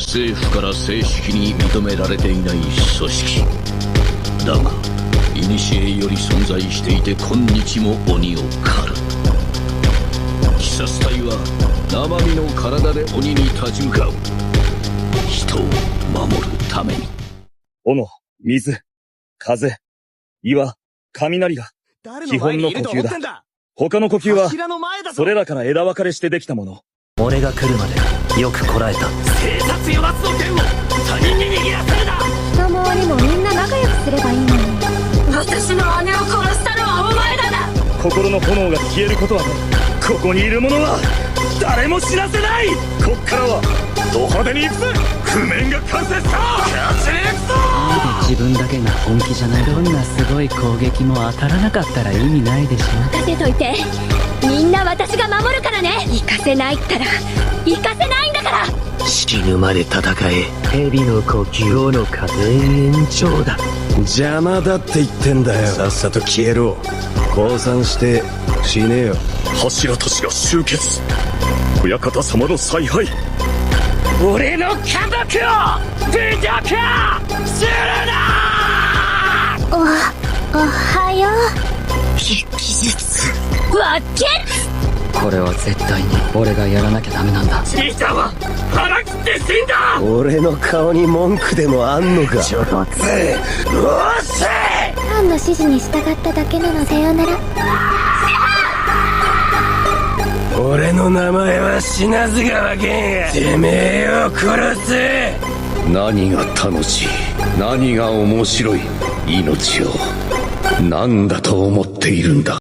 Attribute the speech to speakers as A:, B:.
A: 政府から正式に認められていない組織だが、古より存在していて今日も鬼を狩る。鬼殺隊は生身の体で鬼に立ち向かう。人を守るために。
B: 斧、水、風、岩、雷が基本の呼吸だ。他の呼吸はそれらから枝分かれしてできたもの。
C: 俺が来るまでよくこらえた。
D: 生殺与奪の剣を他人に握らせるな。
E: 人も鬼もみんな仲良くすればいいのに。
D: 私の姉を殺したのはお前らだ。
B: 心の炎が消えることはない。ここにいる者は誰も知らせない。こっからはド派手に行くぜ。譜面が完成した。勝ちに行くぞ。
F: 自分だけが本気じゃない。どんなすごい攻撃も当たらなかったら意味ないでしょ。
E: 任せといて。みんな私が守るからね。行かせないったら行かせないんだから。
C: 死ぬまで戦え。蛇の呼吸王の風延長だ。
G: 邪魔だって言ってんだよ。さっさと消えろ。降参して死ねよ。
B: 柱たちが集結。親方様の采配。
D: 俺の家族を侮辱するな。
E: おはよう。
D: 技術わけ。
F: これは絶対に俺がやらなきゃダメなんだ。
D: じいちゃんは腹切って死んだ。
G: 俺の顔に文句でもあんのか。
D: ちょっとおっしゃい。
E: ファンの指示に従っただけなの。さようなら。
G: 俺の名前は死なずがわけんや。てめえを殺せ。
A: 何が楽しい、何が面白い、命を何だと思っているんだ。